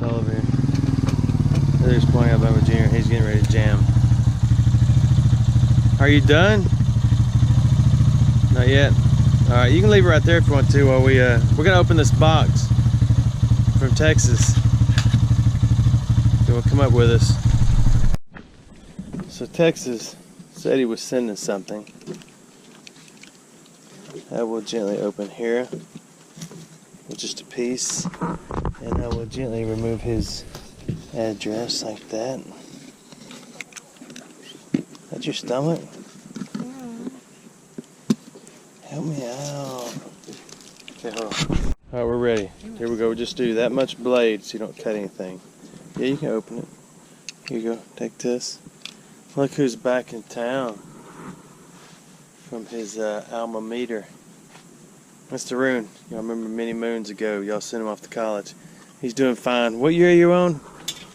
It's all over here. There's Playing Alabama Jr. He's getting ready to jam. Are you done? Not yet. All right, you can leave it right there if you want to while we're gonna open this box from Texas. So we'll come up with us. So Texas said he was sending something. I will gently open here with just a piece, and I will gently remove his address like that. That's your stomach? Help me out. Okay, hold on. Alright, we're ready. Here we go. We'll just do that much blade so you don't cut anything. Yeah, you can open it. Here you go. Take this. Look who's back in town from his alma mater. Mr. Roon. Y'all remember many moons ago, y'all sent him off to college. He's doing fine. What year are you on?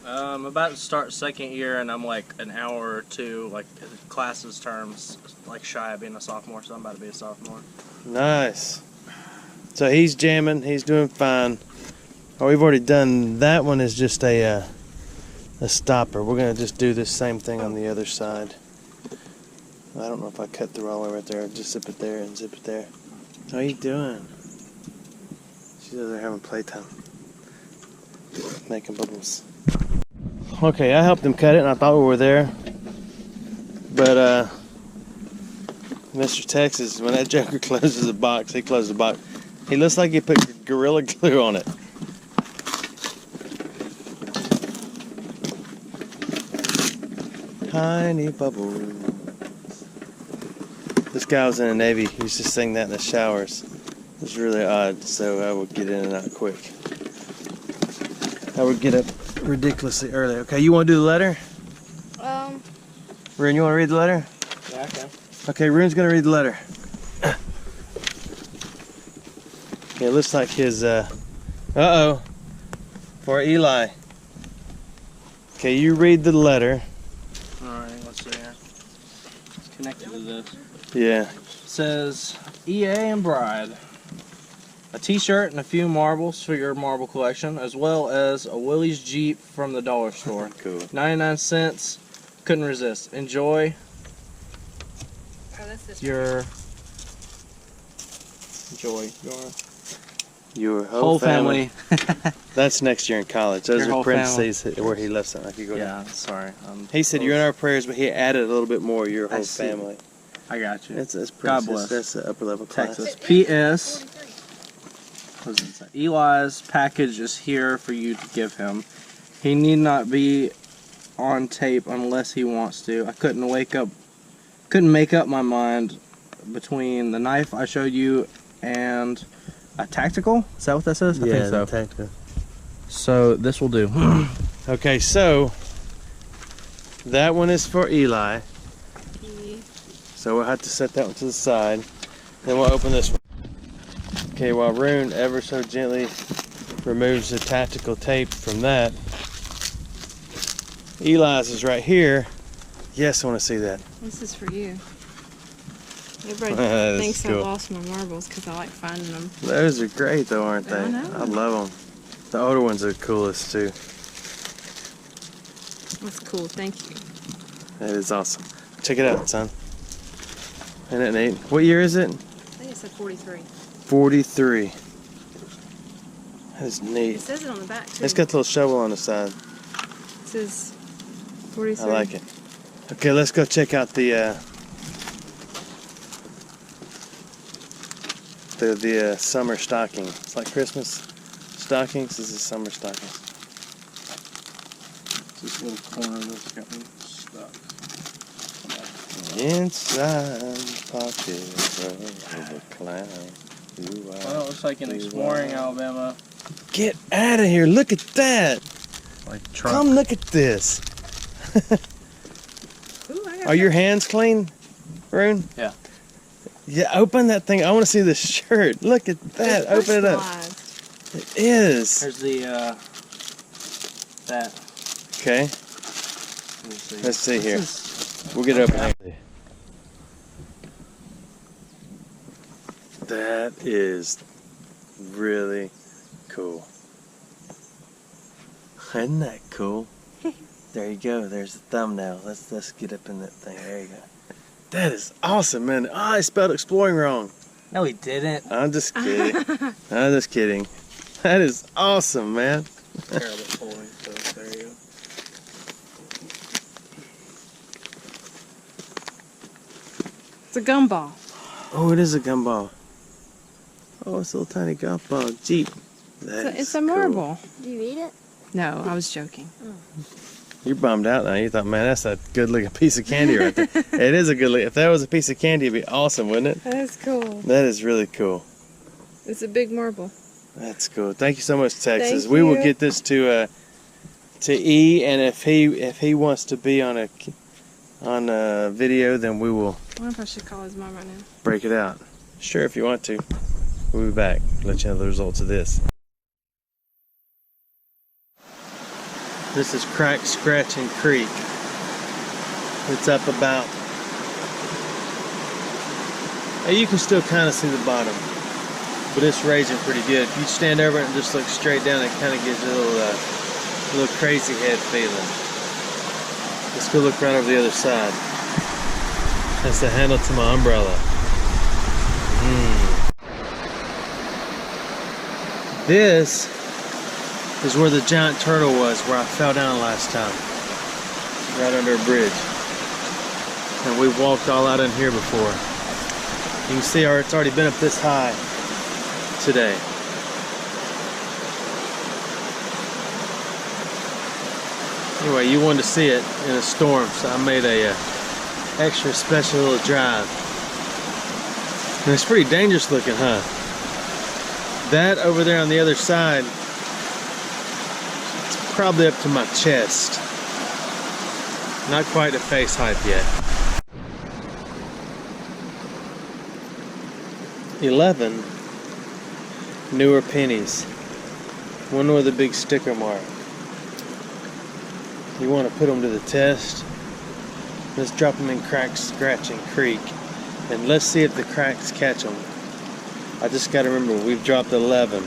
I'm about to start second year, and I'm like an hour or two, like classes terms, like shy of being a sophomore, so I'm about to be a sophomore. Nice. So he's jamming, he's doing fine. Oh, we've already done, that one is just a stopper. We're gonna just do this same thing on the other side. I don't know if I cut through all the way right there. Just zip it there and zip it there. How you doing? She's over there having playtime. Making bubbles. Okay, I helped him cut it and I thought we were there. But Mr. Texas, when that joker closes the box, he closes the box. He looks like he put Gorilla Glue on it. Tiny bubbles. This guy was in the Navy. He used to sing that in the showers. It was really odd, so I would get in and out quick. I would get up ridiculously early. Okay, you want to do the letter? Roon, you want to read the letter? Yeah, I can. Okay, Roon's going to read the letter. Yeah, it looks like his, uh-oh, for Eli. Okay, you read the letter. Alright, let's see here. It's connected to this. Yeah. It says, EA and Bride. A t-shirt and a few marbles for your marble collection, as well as a Willys Jeep from the dollar store. Cool. 99 cents. Couldn't resist. Enjoy your whole family. That's next year in college. Those Your are parentheses where he left something. Like you go yeah, down. sorry. He said you're in our prayers, but he added a little bit more. Your whole family. I got you. That's God bless. That's the upper level class. Texas. P.S. What does it say? Eli's package is here for you to give him. He need not be on tape unless he wants to. I couldn't make up my mind between the knife I showed you and a tactical. Is that what that says? I think so. Tactical. So this will do. Okay, so that one is for Eli. So we'll have to set that one to the side. Then we'll open this one. Okay, while Roon ever so gently removes the tactical tape from that, Eli's is right here. Yes, I want to see that. This is for you. Everybody thinks cool. I lost my marbles because I like finding them. Those are great though, aren't they? I know. I love them. The older ones are the coolest too. That's cool, thank you. That is awesome. Check it out, son. Isn't that neat? What year is it? I think it said 43. 43. That is neat. It says it on the back too. It's got the little shovel on the side. It says 43. I like it. Okay, let's go check out the summer stocking. It's like Christmas stockings. This is summer stockings. This little corner that's got me stuck. Inside pocket of the clown. Well, it looks like in exploring Alabama. Get out of here! Look at that! Like truck. Come look at this. Ooh, I got Are your hands clean, Roon? Yeah. Yeah, open that thing. I want to see the shirt. Look at that. Open it up. It is. There's the, that. Okay. Let's see here. We'll get it open. That is really cool. Isn't that cool? There you go. There's the thumbnail. Let's get up in that thing. There you go. That is awesome, man. Oh, I spelled exploring wrong. No, he didn't. I'm just kidding. I'm just kidding. That is awesome, man. Terrible pulling, so there you go. It's a gumball. Oh, it is a gumball. Oh, it's a little tiny golf ball. Jeep. It's a marble. Do you eat it? No, I was joking. You're bummed out now. You thought, man, that's a good looking piece of candy right there. It is a good look. If that was a piece of candy, it'd be awesome, wouldn't it? That's cool. That is really cool. It's a big marble. That's cool. Thank you so much, Texas. Thank We will you. get this to E, and if he wants to be on a video, then we will I wonder if I should call his mom right now. break it out. Sure, if you want to. We'll be back. Let you know the results of this. This is Crack Scratching Creek. It's up about. You can still kind of see the bottom, but it's raging pretty good. If you stand over it and just look straight down, it kind of gives you a little crazy head feeling. Let's go look right over the other side. That's the handle to my umbrella. This is where the giant turtle was, where I fell down last time. Right under a bridge. And we walked all out in here before. You can see it's already been up this high today. Anyway, you wanted to see it in a storm, so I made a extra special little drive. And it's pretty dangerous looking, huh? That over there on the other side, it's probably up to my chest. Not quite at face height yet. 11 newer pennies. One with a big sticker mark. You want to put them to the test? Let's drop them in Crack Scratching Creek, and let's see if the cracks catch them. I just got to remember, we've dropped 11.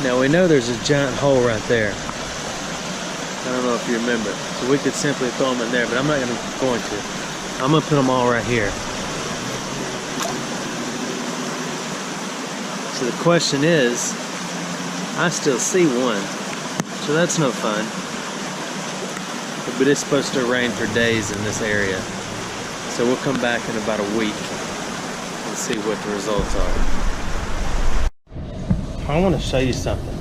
Now we know there's a giant hole right there. I don't know if you remember. So we could simply throw them in there, but I'm not going to. I'm going to put them all right here. So the question is, I still see one. So that's no fun. But it's supposed to rain for days in this area. So we'll come back in about a week and see what the results are. I want to show you something.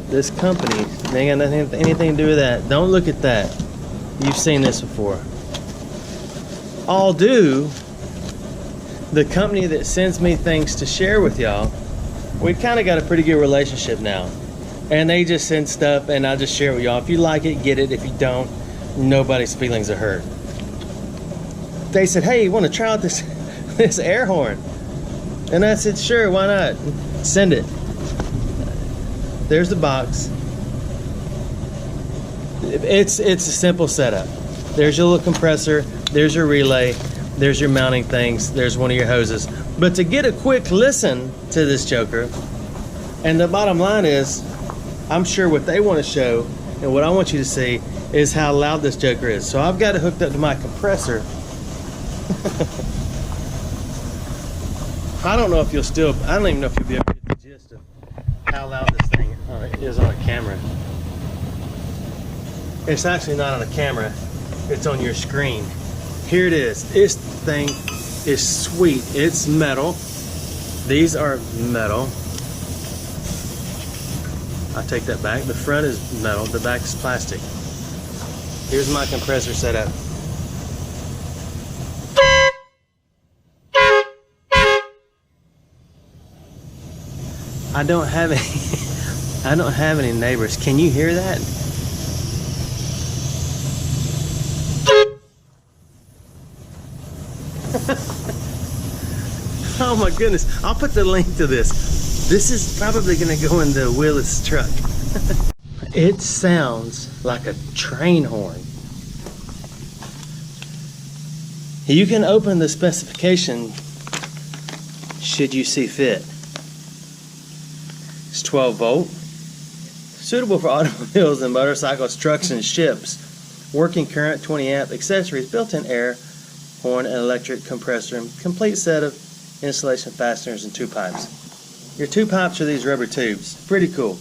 This company, they ain't got anything to do with that. Don't look at that. You've seen this before. Audew, the company that sends me things to share with y'all, we kind of got a pretty good relationship now. And they just send stuff and I just share it with y'all. If you like it, get it. If you don't, nobody's feelings are hurt. They said, hey, you want to try out this air horn? And I said, sure, why not? Send it. There's the box. It's a simple setup. There's your little compressor, there's your relay, there's your mounting things, there's one of your hoses. But to get a quick listen to this joker, and the bottom line is, I'm sure what they want to show and what I want you to see is how loud this joker is. So I've got it hooked up to my compressor. I don't know if you'll still, I don't even know if you'll be able to get the gist of how loud this thing is on a camera. It's actually not on a camera, it's on your screen. Here it is. This thing is sweet. It's metal. These are metal. I take that back. The front is metal, the back is plastic. Here's my compressor setup. I don't have any neighbors. Can you hear that? Oh my goodness. I'll put the link to this. This is probably gonna go in the Willis truck. It sounds like a train horn. You can open the specification should you see fit. It's 12 volt, suitable for automobiles and motorcycles, trucks, and ships. Working current, 20 amp, accessories, built-in air, horn, and electric compressor, complete set of installation fasteners and 2 pipes. Your 2 pipes are these rubber tubes. Pretty cool.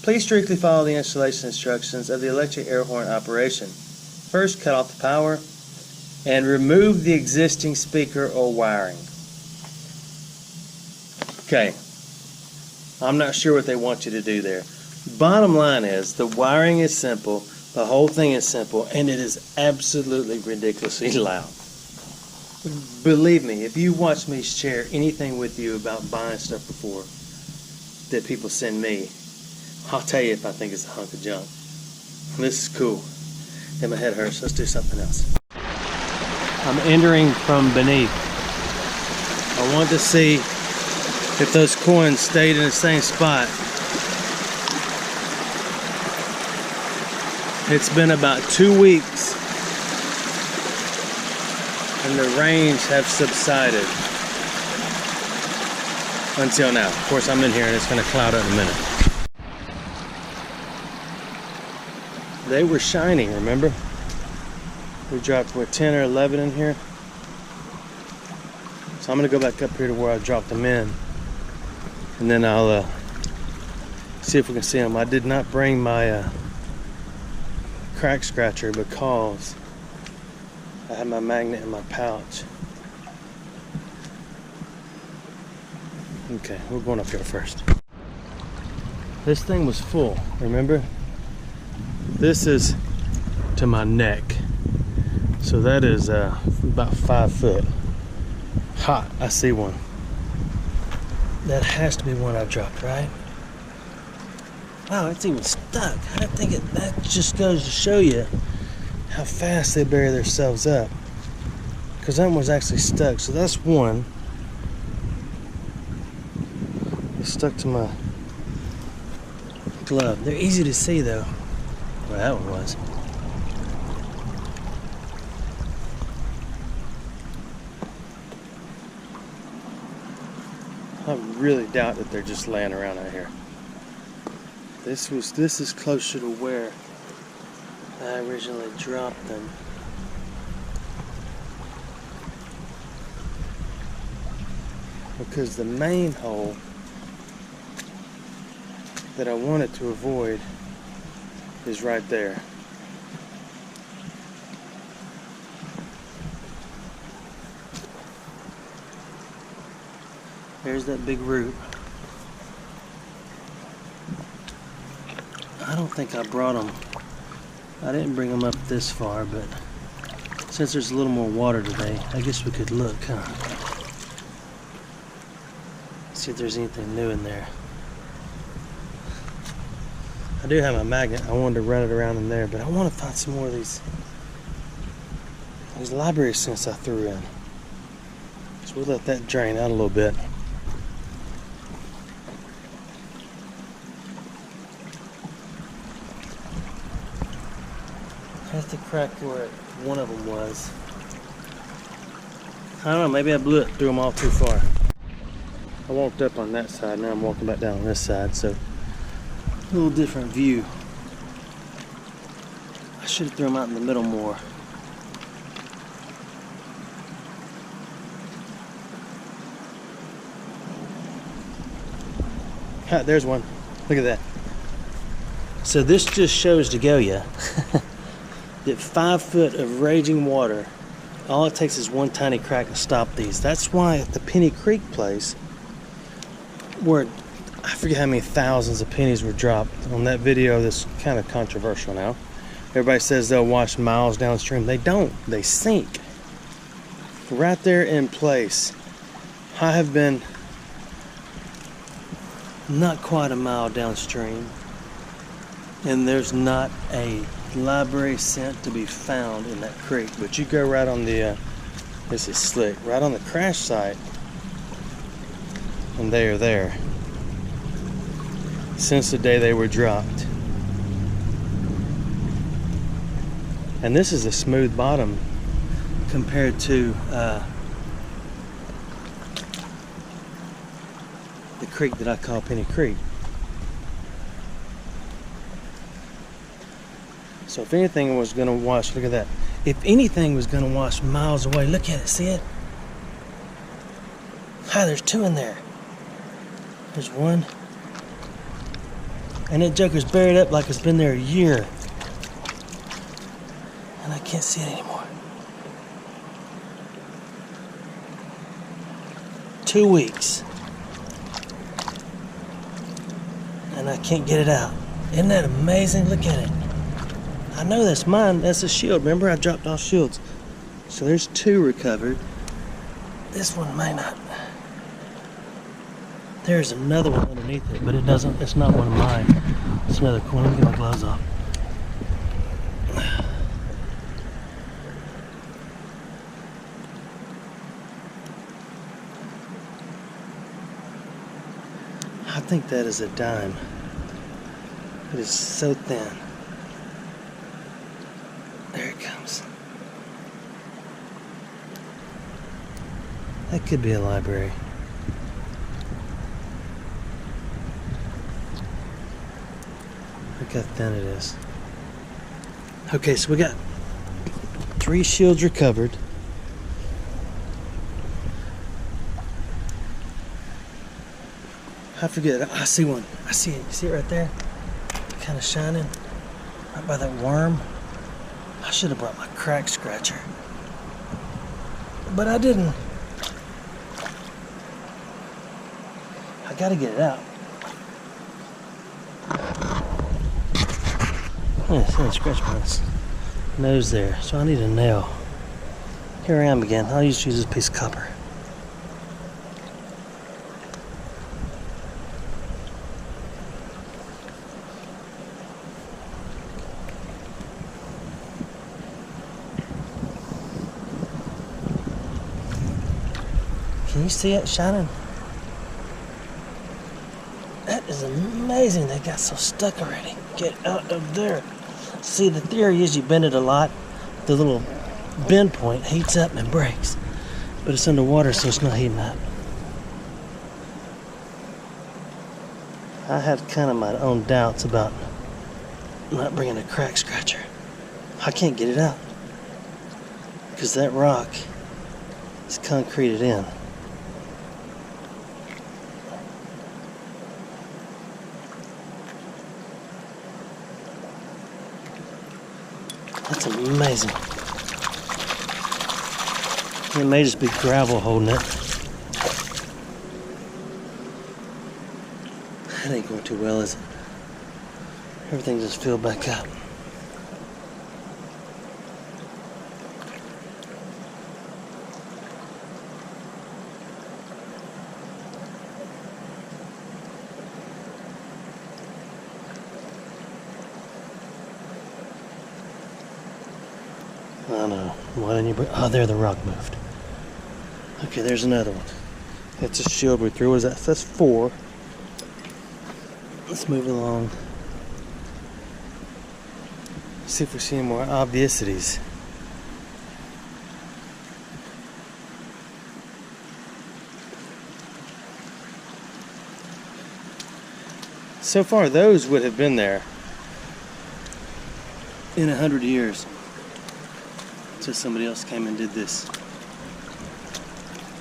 Please strictly follow the installation instructions of the electric air horn operation. First, cut off the power and remove the existing speaker or wiring. Okay, I'm not sure what they want you to do there. Bottom line is, the wiring is simple, the whole thing is simple, and it is absolutely ridiculously loud. Believe me, if you watch me share anything with you about buying stuff before that people send me, I'll tell you if I think it's a hunk of junk. This is cool. And my head hurts. Let's do something else. I'm entering from beneath. I want to see if those coins stayed in the same spot. It's been about 2 weeks and the rains have subsided until now. Of course, I'm in here and it's going to cloud up in a minute. They were shining, remember? We dropped, what, 10 or 11 in here? So I'm going to go back up here to where I dropped them in. And then I'll see if we can see them. I did not bring my crack scratcher because I had my magnet in my pouch. Okay, we're going up here first. This thing was full, remember? This is to my neck. So that is about 5 foot. Hot, I see one. That has to be one I dropped, right? Wow, it's even stuck. I think that just goes to show you how fast they bury themselves up. Because that one was actually stuck. So that's one. It's stuck to my glove. They're easy to see though. Well, that one was. I really doubt that they're just laying around out here. This is closer to where I originally dropped them. Because the main hole that I wanted to avoid is right there. There's that big root. I don't think I brought them. I didn't bring them up this far, but since there's a little more water today, I guess we could look, huh? See if there's anything new in there. I do have my magnet. I wanted to run it around in there, but I want to find some more of these library scents I threw in. So we'll let that drain out a little bit. That's the crack where one of them was. I don't know, maybe I threw them all too far. I walked up on that side, now I'm walking back down on this side, so a little different view. I should have thrown them out in the middle more. Ah, there's one. Look at that. So this just shows to go ya that 5 foot of raging water, all it takes is one tiny crack to stop these. That's why at the Penny Creek place, where I forget how many thousands of pennies were dropped on that video that's kind of controversial now. Everybody says they'll wash miles downstream. They don't. They sink. Right there in place. I have been not quite a mile downstream, and there's not a library scent to be found in that creek. But you go right on the, this is slick, right on the crash site, And they are there since the day they were dropped. And this is a smooth bottom compared to the creek that I call Penny Creek. So if anything was going to wash, look at that. If anything was going to wash miles away, look at it, see it? Hi, there's two in there. There's one. And that joker's buried up like it's been there a year. And I can't see it anymore. 2 weeks. And I can't get it out. Isn't that amazing? Look at it. I know that's mine. That's a shield. Remember, I dropped off shields. So there's 2 recovered. This one may not. There's another one underneath it, but it doesn't. It's not one of mine. It's another coin. Let me get my gloves off. I think that is a dime. It is so thin. There it comes. That could be a library. Look how thin it is. Okay, so we got 3 shields recovered. I forget. I see one. I see it. You see it right there? Kind of shining. Right by that worm. I should have brought my crack scratcher. But I didn't. I gotta get it out. Yes, I scratch my nose there. So I need a nail. Here I am again. I'll just use this piece of copper. Can you see it shining? That is amazing. They got so stuck already. Get out of there. See, the theory is you bend it a lot. The little bend point heats up and breaks. But it's underwater, so it's not heating up. I had kind of my own doubts about not bringing a crack scratcher. I can't get it out. Because that rock is concreted in. That's amazing. It may just be gravel holding it. That ain't going too well, is it? Everything just filled back up. I know. Why didn't you bring... Oh, there the rock moved. Okay, there's another one. That's a shield we threw. What is that? That's 4. Let's move along. See if we see any more obviousities. So far, those would have been there in 100 years. So somebody else came and did this.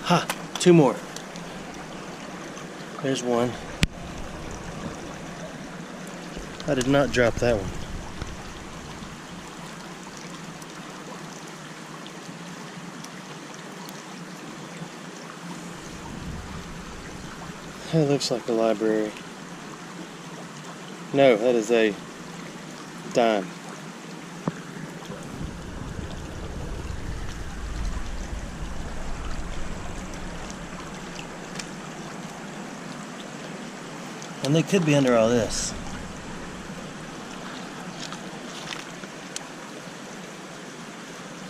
Ha! 2 more. There's one. I did not drop that one. It looks like a library. No, that is a dime. And they could be under all this.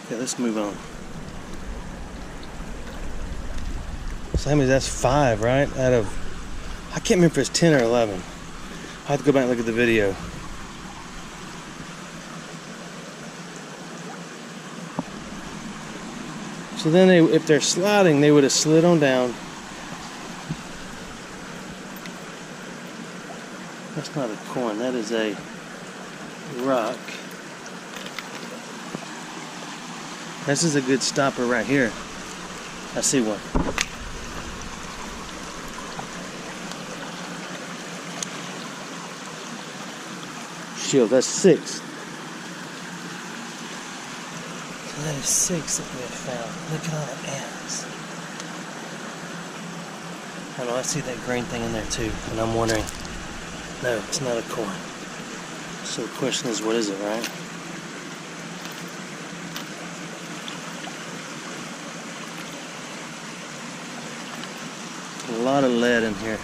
Okay, let's move on. So that means that's 5, right? Out of, I can't remember if it's 10 or 11. I'll have to go back and look at the video. So then if they're sliding, they would have slid on down. That's not a coin, that is a rock. This is a good stopper right here. I see one. Shield, that's 6. So that is 6 that we have found. Look at all the ants. I know, I see that green thing in there too, and I'm wondering, no, it's not a coin. So the question is, what is it, right? A lot of lead in here.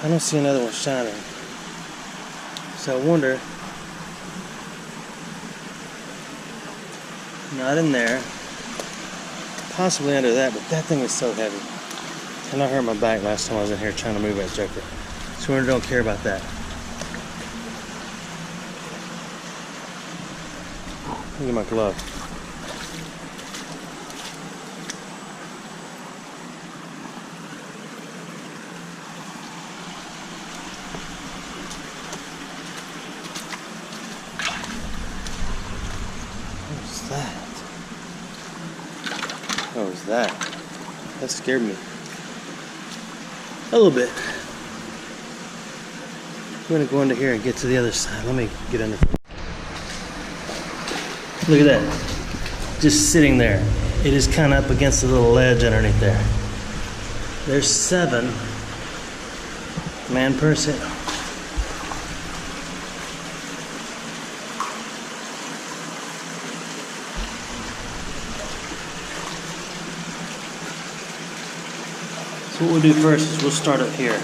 I don't see another one shining. So I wonder, not in there, possibly under that, but that thing is so heavy. And I hurt my back last time I was in here trying to move that joker. So we don't care about that. Look at my glove. What was that? What was that? That scared me. A little bit. I'm gonna go under here and get to the other side. Let me get under. Look at that. Just sitting there. It is kind of up against the little ledge underneath there. There's 7 man person. So what we'll do first is we'll start up here.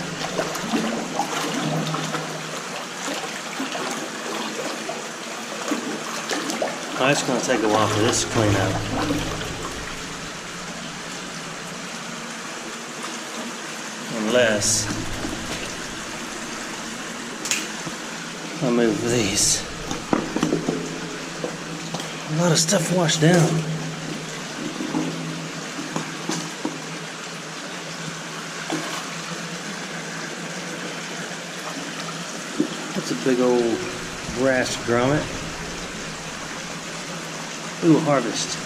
Oh, it's going to take a while for this to clean up. Unless I move these. A lot of stuff washed down. That's a big old brass grommet. Ooh, harvest.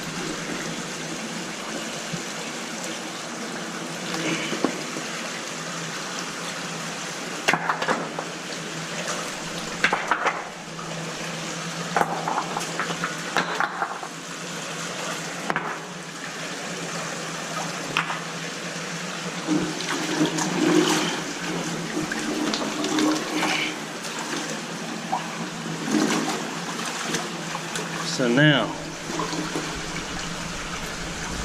So now,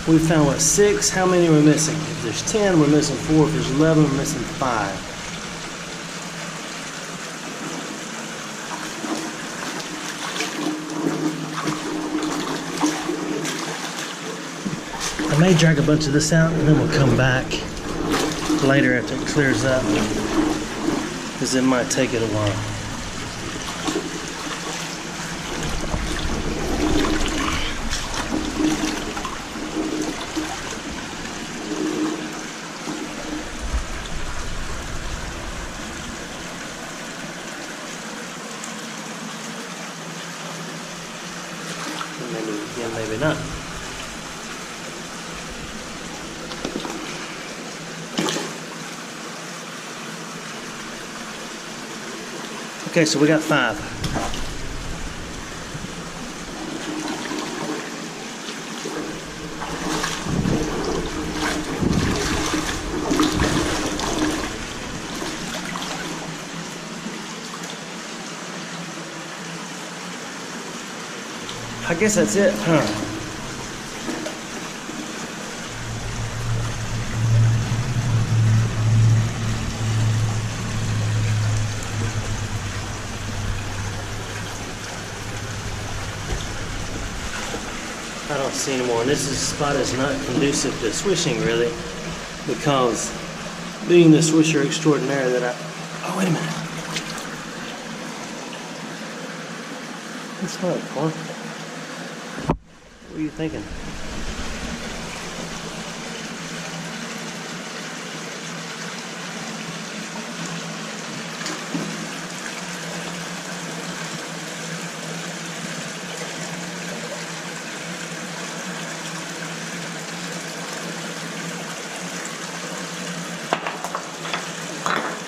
we found what, 6? How many we're missing? If there's 10, we're missing 4. If there's 11, we're missing 5. I may drag a bunch of this out and then we'll come back later after it clears up, because it might take it a while. Maybe not. Okay, so we got 5. I guess that's it, huh? I don't see anymore. And spot is not conducive to swishing really, because being the swisher extraordinaire that oh, wait a minute. That's not a corn. What are you thinking?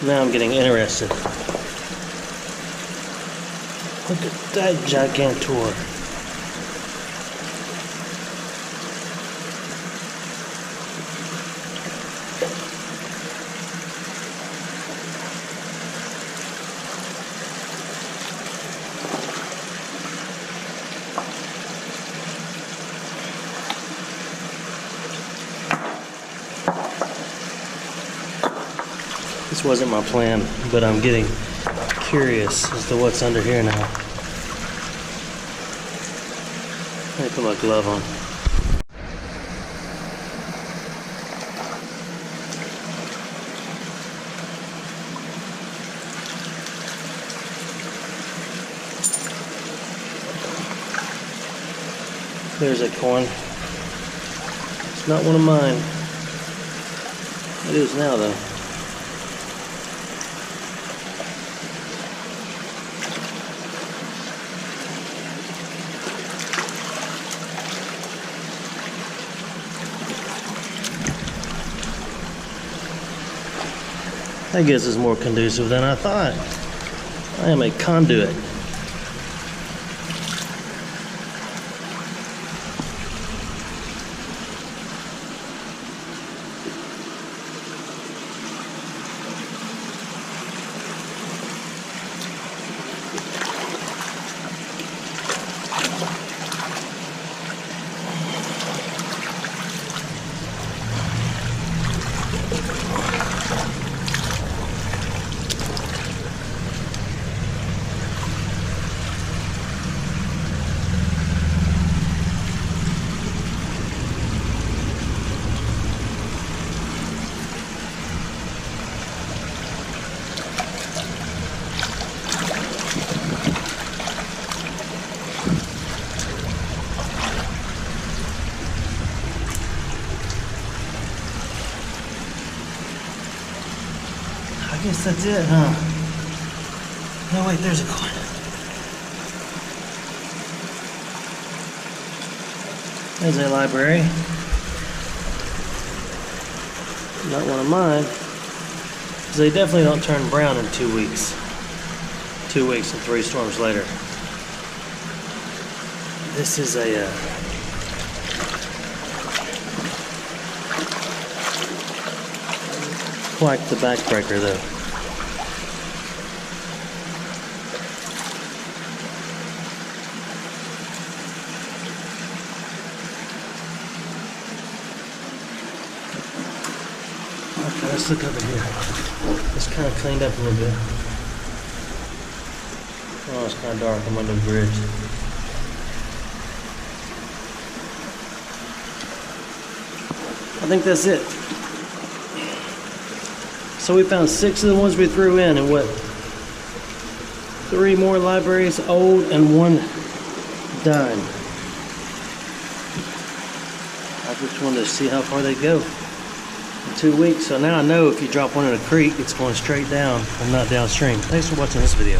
Now I'm getting interested. Look at that gigantor. This wasn't my plan, but I'm getting curious as to what's under here now. Let me put my glove on. There's a coin. It's not one of mine. It is now though. I guess it's more conducive than I thought. I am a conduit. I guess that's it, huh? No, wait, there's a coin. There's a library. Not one of mine. Because they definitely don't turn brown in 2 weeks. 2 weeks and 3 storms later. This is a quite the backbreaker though. Okay, let's look over here. It's kind of cleaned up a little bit. Oh, it's kind of dark. I'm under the bridge. I think that's it. So we found 6 of the ones we threw in, and what? 3 more libraries old and 1 dime. I just wanted to see how far they go in 2 weeks. So now I know if you drop one in a creek, it's going straight down and not downstream. Thanks for watching this video.